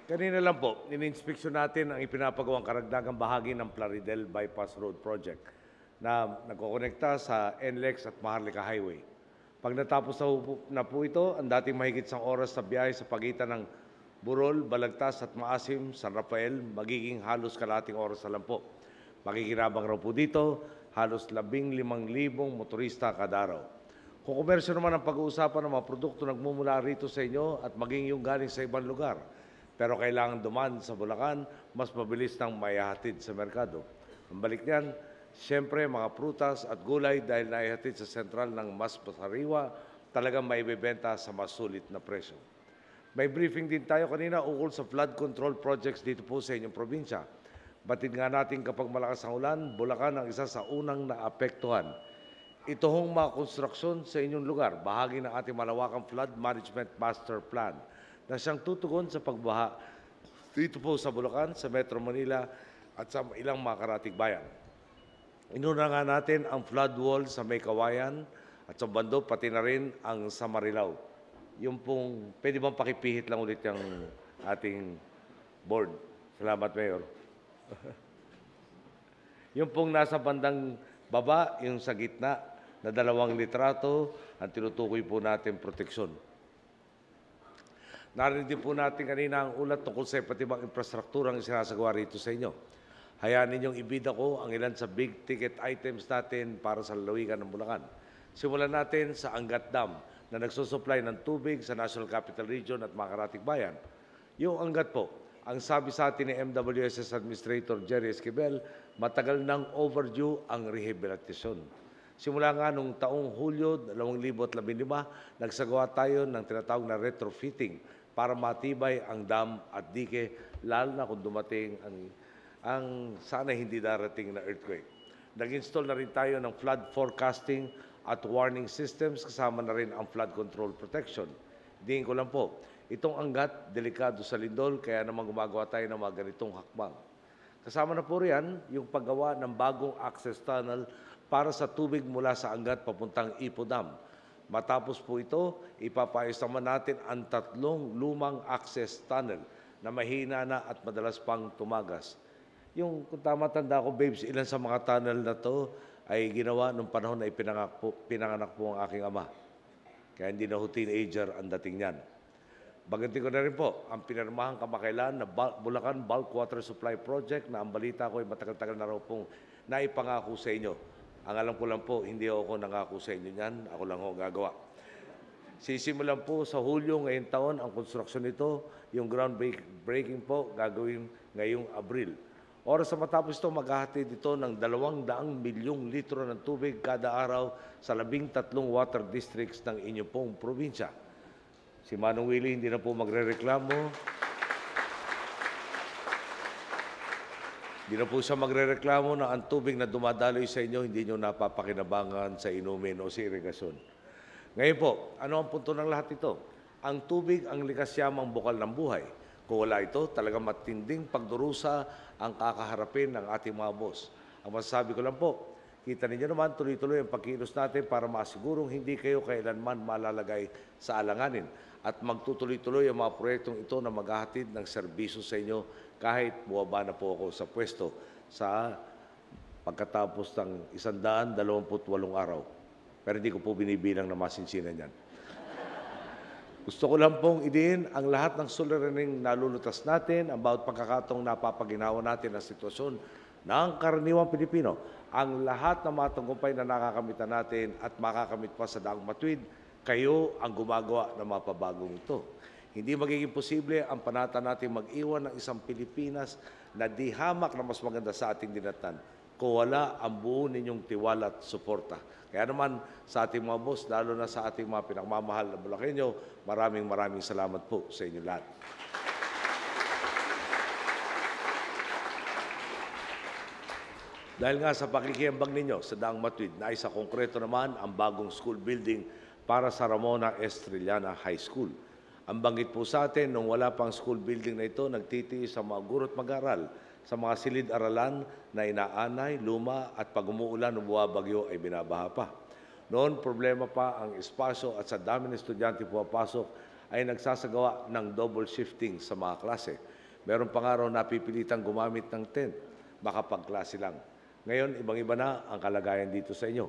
Kanina lang po, ininspeksyon natin ang ipinapagawang karagdagang bahagi ng Plaridel Bypass Road Project na nagkokonekta sa NLEX at Maharlika Highway. Pag natapos na po ito, ang dating mahigit isang oras na biyahe sa pagitan ng Burol, Balagtas at Maasim, San Rafael, magiging halos kalating oras na lang po. Makikinabang raw po dito, halos 15,000 motorista kada araw. Kung komersyo naman ang pag-uusapan ng mga produkto nagmumula rito sa inyo at maging yung galing sa ibang lugar, pero kailangan duman sa Bulacan, mas mabilis nang maihatid sa merkado. Ang balik niyan, siyempre mga prutas at gulay dahil naihatid sa sentral ng mas pasariwa, talagang maibebenta sa mas sulit na presyo. May briefing din tayo kanina ukol sa flood control projects dito po sa inyong probinsya. Batid nga natin kapag malakas ang ulan, Bulacan ang isa sa unang naapektuhan. Ito hong mga konstruksyon sa inyong lugar, bahagi ng ating malawakang flood management master plan na siyang tutugon sa pagbaha dito po sa Bulacan, sa Metro Manila at sa ilang mga karatig bayan. Inuna nga natin ang flood wall sa May Kawayan at sa Bando, pati na rin ang sa Marilao. Yung pong, pwede bang pakipihit lang ulit yung ating board? Salamat, Mayor. Yung pong nasa bandang baba, yung sa gitna na 2 litrato, ang tinutukoy po natin proteksyon. Narinig din po natin kanina ang ulat tungkol sa iba't ibang infrastrukturang isinasagawa rito sa inyo. Hayaan ninyong ibida ko ang ilan sa big ticket items natin para sa lalawigan ng Bulacan. Simulan natin sa Angat Dam na nagsusupply ng tubig sa National Capital Region at mga karatig bayan. Yung Angat po, ang sabi sa atin ni MWSS Administrator Jerry Esquivel, matagal nang overdue ang rehabilitasyon. Simula nga noong taong Hulyo 2015, nagsagawa tayo ng tinatawag na retrofitting para matibay ang dam at dike, lalo na kung dumating ang sana hindi darating na earthquake. Nag-install na rin tayo ng flood forecasting at warning systems, kasama na rin ang flood control protection. Diin ko lang po, itong Angat, delikado sa lindol, kaya naman gumagawa tayo ng mga ganitong hakbang. Kasama na po riyan yung paggawa ng bagong access tunnel para sa tubig mula sa Angat papuntang Ipo Dam. Matapos po ito, ipapayos naman natin ang 3 lumang access tunnel na mahina na at madalas pang tumagas. Yung kung tama-tanda ko, babes, ilan sa mga tunnel na to ay ginawa nung panahon na pinanganak po ang aking ama. Kaya hindi na ho teenager ang dating niyan. Baganti ko na rin po ang pinirmahang kamakailan na Bulacan Bulk Water Supply Project na ang balita ko ay matagal-tagal na raw pong naipangako sa inyo. Ang alam ko lang po, hindi ako nangako sa inyo niyan. Ako lang ho gagawa. Sisimulan po sa Hulyo ngayong taon ang konstruksyon nito. Yung groundbreaking po gagawin ngayong Abril. Oras sa matapos ito, maghahatid ito ng 200 milyong litro ng tubig kada araw sa 13 water districts ng inyong pong probinsya. Si Manong Willie hindi na po magrereklamo. Hindi na po siya magrereklamo na ang tubig na dumadaloy sa inyo, hindi nyo napapakinabangan sa inumin o sa irigasyon. Ngayon po, ano ang punto ng lahat ito? Ang tubig ang likas yamang bukal ng buhay. Kung wala ito, talagang matinding pagdurusa ang kakaharapin ng ating mga boss. Ang masasabi ko lang po, kita ninyo naman tuloy-tuloy ang pagkilos natin para masigurong hindi kayo kailanman malalagay sa alanganin at magtutuloy-tuloy ang mga proyektong ito na maghahatid ng serbisyo sa inyo kahit buwaba na po ako sa pwesto sa pagkatapos ng 128 araw. Pero hindi ko po binibilang na masinsinan yan. Gusto ko lang pong idiin ang lahat ng suliraning nalulutas natin about pagkakataong napapaginawa natin ang sitwasyon ng karaniwang Pilipino. Ang lahat ng mga tagumpay na nakakamitan natin at makakamit pa sa daang matuwid, kayo ang gumagawa ng mga pabagong ito. Hindi magiging posible ang panata natin mag-iwan ng isang Pilipinas na di hamak na mas maganda sa ating dinatan kung wala ang buo ninyong tiwala at suporta. Kaya naman sa ating mga boss, lalo na sa ating mga pinagmamahal na Bulakenyo, maraming salamat po sa inyo lahat. Dahil nga sa pakikiambag ninyo sa Daang Matuwid, naisa konkreto naman ang bagong school building para sa Ramona Estrellana High School. Ang banggit po sa atin, nung wala pang school building na ito, nagtitiis sa mga guro't mag-aral sa mga silid-aralan na inaanay, luma at pag umuulan o buwabagyo ay binabaha pa. Noon, problema pa ang espasyo at sa dami ng estudyante pumapasok ay nagsasagawa ng double shifting sa mga klase. Meron pang araw na pipilitang gumamit ng tent, makapagklase lang. Ngayon, ibang-iba na ang kalagayan dito sa inyo.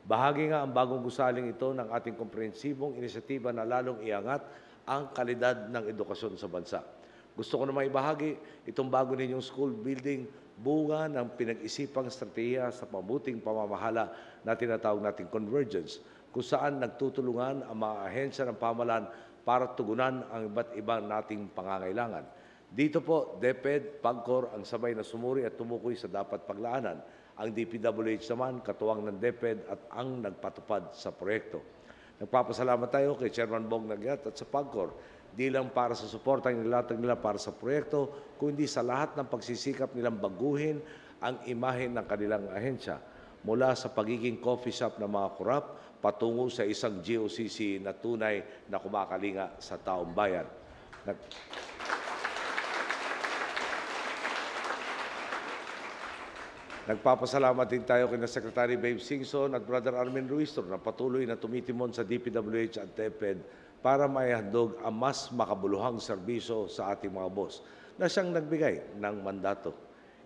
Bahagi nga ang bagong gusaling ito ng ating komprehensibong inisyatiba na lalong iangat ang kalidad ng edukasyon sa bansa. Gusto ko namang ibahagi itong bago ninyong school building, bunga ng pinag-isipang estratehiya sa mabuting pamamahala na tinatawag nating convergence, kung saan nagtutulungan ang mga ahensya ng pamahalaan para tugunan ang iba't ibang nating pangangailangan. Dito po, DepEd, PAGCOR ang sabay na sumuri at tumukoy sa dapat paglaanan. Ang DPWH naman, katuwang ng DepEd at ang nagpatupad sa proyekto. Nagpapasalamat tayo kay Chairman Bong Nagyat at sa PAGCOR, di lang para sa suportang nilatag nila para sa proyekto, kundi sa lahat ng pagsisikap nilang baguhin ang imahe ng kanilang ahensya mula sa pagiging coffee shop ng mga korap patungo sa isang GOCC na tunay na kumakalinga sa taong bayan. Nagpapasalamat din tayo kina Secretary Babe Singson at Brother Armin Ruiz na patuloy na tumitimon sa DPWH at DepEd para maihandog ang mas makabuluhang serbisyo sa ating mga boss na siyang nagbigay ng mandato.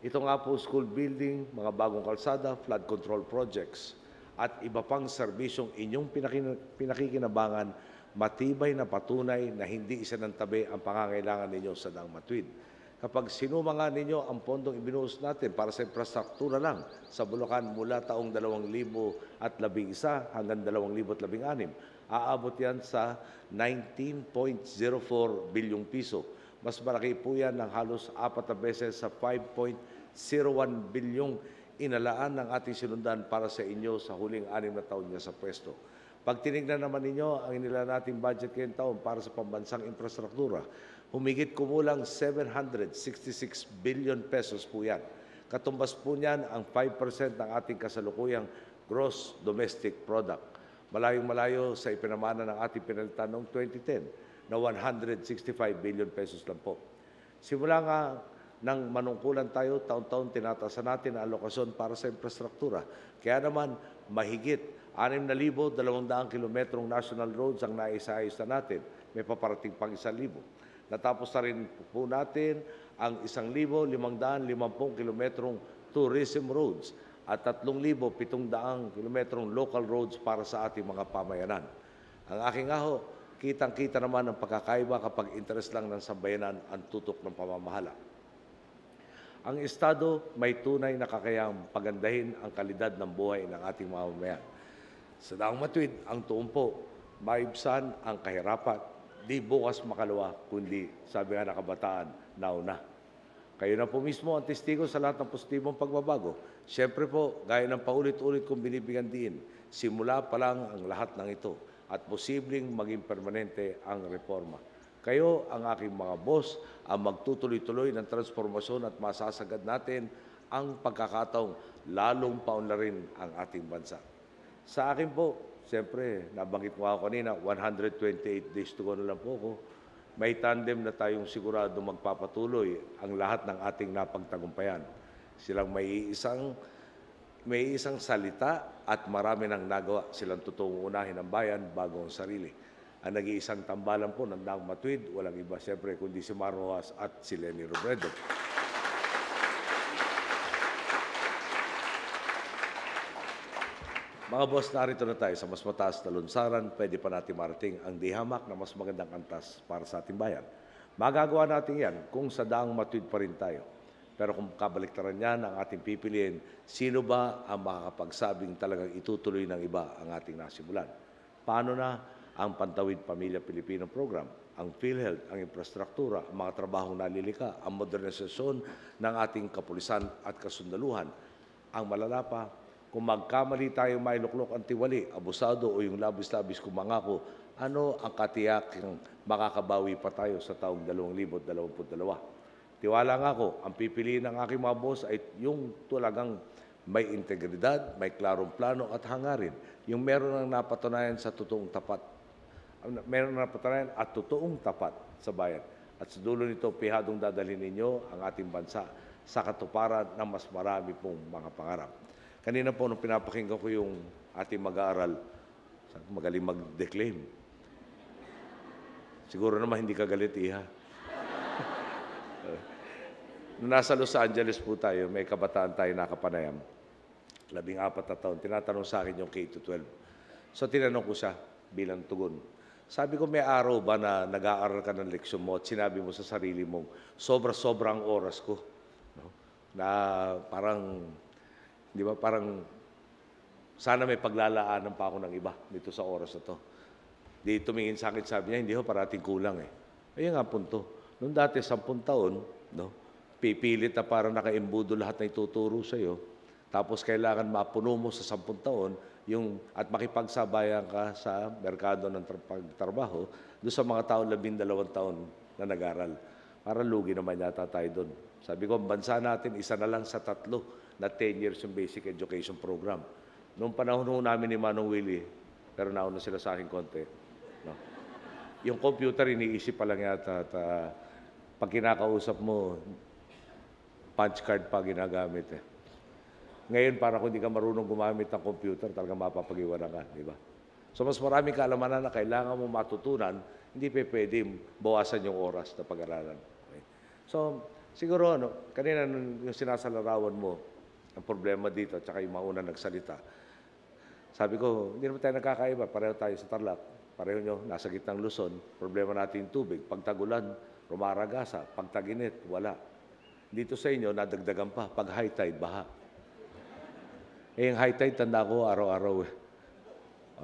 Ito nga po school building, mga bagong kalsada, flood control projects at iba pang serbisyong inyong pinakikinabangan, matibay na patunay na hindi isinantabi ang pangangailangan ninyo sa Daang Matuwid. Kapag sinuma nga ninyo ang pondong ibinuhos natin para sa infrastruktura lang sa Bulacan mula taong 2011 hanggang 2016, aabot yan sa 19.04 bilyong piso. Mas malaki po yan ng halos 4 na beses sa 5.01 bilyong inalaan ng ating sinundan para sa inyo sa huling 6 na taon niya sa pwesto. Pag tinignan naman ninyo ang inila nating budget ngayong taon para sa pambansang infrastruktura, humigit kumulang 766 billion pesos po yan. Katumbas po niyan ang 5% ng ating kasalukuyang gross domestic product. Malayong-malayo sa ipinamana ng ating pinalitan noong 2010 na 165 billion pesos lang po. Simula nga nang manungkulan tayo, taon-taon tinatasan natin ang alokasyon para sa infrastruktura. Kaya naman mahigit 6,200 kilometrong national roads ang naisayos na natin. May paparating pang 1,000. Natapos na rin po natin ang 1,550 kilometrong tourism roads at 3,700 kilometrong local roads para sa ating mga pamayanan. Ang aking aho, kitang-kita naman ang pagkakaiba kapag interes lang ng sambayanan ang tutok ng pamamahala. Ang Estado may tunay na kakayahang pagandahin ang kalidad ng buhay ng ating mamamayan. Sa Daang Matuwid, ang tuumpo, maibsan ang kahirapan, di bukas makalawa, kundi, sabi nga ng kabataan, nauna. Kayo na po mismo ang testigo sa lahat ng positibong pagbabago. Siyempre po, gaya ng paulit-ulit kong binibigyan din, simula pa lang ang lahat ng ito at posibleng maging permanente ang reforma. Kayo, ang aking mga boss, ang magtutuloy-tuloy ng transformasyon at masasagad natin ang pagkakataong lalong paunlarin ang ating bansa. Sa akin po, siyempre, nabanggit ko ako kanina, 128 days to go na lang po ako. May tandem na tayong sigurado magpapatuloy ang lahat ng ating napagtagumpayan. Silang may isang salita at marami nang nagawa. Silang totoong unahin ng bayan bago ang sarili. Ang nag-iisang tambalan po ng Daang Matuwid, walang iba siyempre kundi si Mar Rojas at si Leni Robredo. Mga boss, narito na tayo sa mas mataas na lunsaran. Pwede pa natin marating ang dihamak na mas magandang antas para sa ating bayan. Magagawa natin yan kung sa Daang Matuwid pa rin tayo. Pero kung kabaliktaran yan ang ating pipiliin, sino ba ang makakapagsabing talagang itutuloy ng iba ang ating nasimulan? Paano na ang Pantawid Pamilya Pilipino Program, ang PhilHealth, ang infrastruktura, ang mga trabahong nalilika, ang modernisasyon ng ating kapulisan at kasundaluhan. Ang malala pa, kung magkamali tayo mailuklok ang tiwali, abusado o yung labis-labis kumangako, ano ang katiyakang makakabawi pa tayo sa taong 2022? Tiwala nga ako, ang pipiliin ng aking mga boss ay yung talagang may integridad, may klarong plano at hangarin. Yung meron ng napatunayan sa totoong tapat. Meron ng napatunayan at totoong tapat sa bayan. At sa dulo nito, pihadong dadalhin ninyo ang ating bansa sa katuparan ng mas marami pong mga pangarap. Kanina po, nung pinapakinggan ko yung ating mag-aaral, magaling mag-declaim. Siguro naman hindi ka galit, iha. Nung nasa Los Angeles po tayo, may kabataan tayo nakapanayam, 14 na taon, tinatanong sa akin yung K-12. So tinanong ko siya bilang tugon. Sabi ko, may araw ba na nag-aaral ka ng leksyon mo at sinabi mo sa sarili mong, sobra-sobrang oras ko. No? Na parang, di ba, parang sana may paglalaanan pa ako ng iba dito sa oras na to. Di tumingin sa akin, sabi niya, hindi ho, parating kulang eh. Ayun nga punto. Noong dati, 10 taon, no? Pipilit na parang nakaimbudo lahat na ituturo sa'yo. Tapos kailangan mapuno mo sa 10 taon at makipagsabayan ka sa merkado ng pagtrabaho doon sa mga tao 12 taon na nag-aral. Para lugi naman yata tayo doon. Sabi ko, ang bansa natin, isa na lang sa 3 na 10 years yung basic education program. Noong panahon namin ni Manong Willie, pero nauna sila sa akin konti. No? Yung computer, iniisip pa lang yata at pag kinakausap mo, punch card pa ginagamit eh. Ngayon, para kung hindi ka marunong gumamit ng computer, talagang mapapag-iwanan ka, di ba? So, mas maraming kaalaman na kailangan mo matutunan, hindi pa pwede bawasan yung oras na pag-aralan. Okay? So, siguro, kanina yung sinasalarawan mo, ang problema dito, at saka yung mauna nagsalita, sabi ko, hindi naman tayo nagkakaiba, pareho tayo sa Tarlac, pareho nyo, nasa gitnang Luzon, problema natin yung tubig, pag tagulan, rumaragasa, pag taginit, wala. Dito sa inyo, nadagdagan pa. Pag high tide, baha. Yung high tide, tanda ko, araw-araw eh.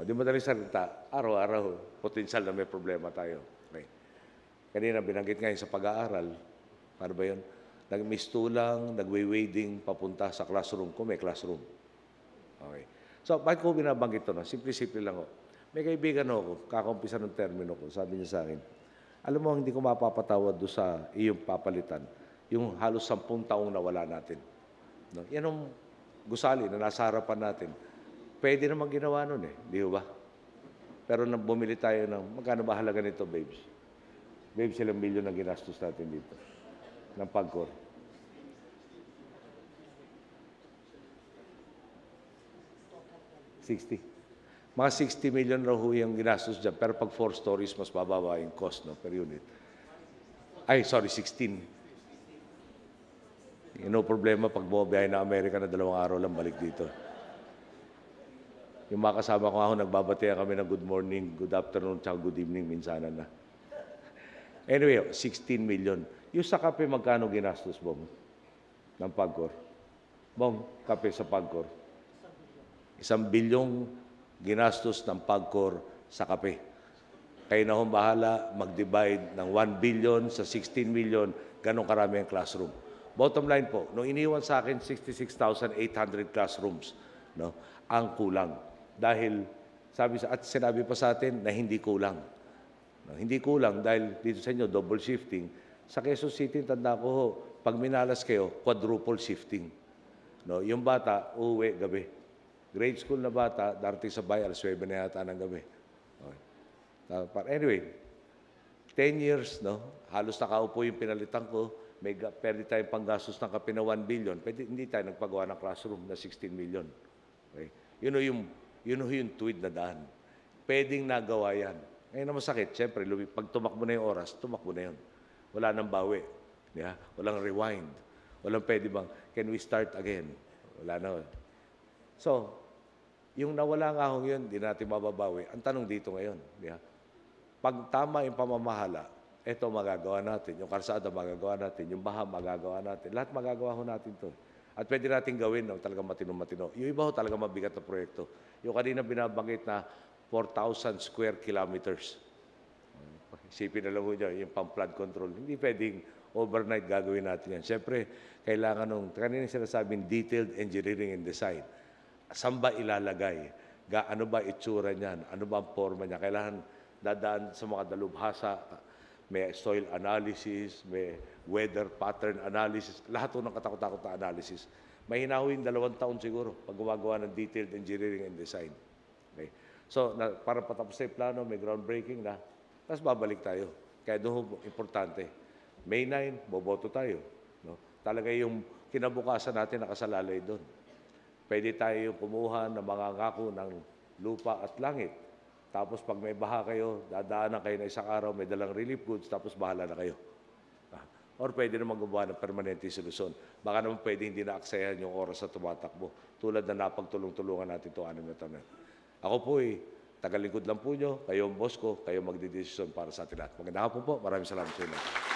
Di madaling salita, araw-araw, potensyal na may problema tayo. Okay. Kanina, binanggit ngayon sa pag-aaral, paano ba yun? Nag-mistulang, nag-wading, papunta sa classroom ko, may classroom. Okay. So, bakit ko binabanggit ito? Simple-simple lang ako. May kaibigan ako, kakampisa ng termino ko, sabi niya sa akin, alam mo, hindi ko mapapatawad doon sa iyong papalitan yung halos 10 taong nawala natin. No? Yan ang gusali na nasa harapan natin. Pwede naman ginawa nun eh, di ba? Pero nang bumili tayo ng, magkano ba halaga nito, babes? Babes, ilang milyon ang ginastos natin dito ng Pagcor. Mga 60 million raw ho yung ginastos dyan. Pero pag 4 stories, mas bababa yung cost, no, per unit. Ay, sorry, 16. No problema pag bumabiyahe na Amerika na 2 araw lang balik dito. Yung mga kasama ko ako, nagbabatean kami ng good morning, good afternoon, tsaka good evening, minsanan na. Anyway, 16 million. Yung sa kape, magkano ginastos, Bong? Ng Pagcor? Bong, kape sa Pagcor? 1 bilyong ginastos ng Pagcor sa kape. Kayo na hong bahala mag-divide ng 1 billion sa 16 million, ganong karami ang classroom. Bottom line po, nung iniwan sa akin 66,800 classrooms, no, ang kulang. Dahil sinabi pa sa atin na hindi kulang. No, hindi kulang dahil dito sa inyo, double shifting. Sa Quezon City, tanda ko ho, pag minalas kayo, quadruple shifting. No, yung bata, uuwi gabi. Grade school na bata, darating sa bahay, alas 9 na yata ng gabi. Okay. Anyway, 10 years, no, halos nakaupo yung pinalitan ko, pwede tayong panggastos ng kape na 1 billion, hindi tayo nagpagawa ng classroom na 16 million. Okay? Yun yung tuwid na daan. Pwedeng nagawa yan. Ngayon na masakit, siyempre, pag tumakbo na yung oras, tumakbo na yun. Wala nang bawi. Yeah? Walang rewind. Walang pwede bang, can we start again? Wala na. So, yung nawala nga hong yun, di natin mababawi. Ang tanong dito ngayon, yeah? Pag tama yung pamamahala, ito magagawa natin, yung kalsada magagawa natin, yung baha magagawa natin, lahat magagawa ho natin to. At pwede natin gawin na talagang matino-matino. Yung iba ho talaga mabigat na proyekto. Yung kanina binabanggit na 4,000 square kilometers. Isipin na lang ho dyan, yung pang-flood control. Hindi pwedeng overnight gagawin natin yan. Siyempre, kailangan kanina sinasabing detailed engineering and design. Saan ba ilalagay? Ano ba itsura niyan? Ano ba ang forma niya? Kailangan dadaan sa mga dalubhasa, may soil analysis, may weather pattern analysis, lahat ng katakot-takot na analysis. May hinahuin 2 taon siguro pag gumagawa ng detailed engineering and design. Okay. So, para patapos na yung plano, may groundbreaking na, tapos babalik tayo. Kaya doon importante. May 9, boboto tayo. No? Talaga yung kinabukasan natin nakasalalay doon. Pwede tayo kumuha ng mga ngako ng lupa at langit. Tapos pag may baha kayo, dadaanan kayo na isang araw, may dalang relief goods, tapos bahala na kayo. or pwede naman gumawa ng permanente solusyon. Baka naman pwede hindi na-aksayahan yung oras sa tumatakbo. Tulad na napagtulong-tulungan natin ito 6 na taon. Ako po tagalingkod lang po nyo, kayo ang boss ko, kayo magdidesisyon para sa atin lahat. Magandang hapon po. Maraming salamat sa inyo.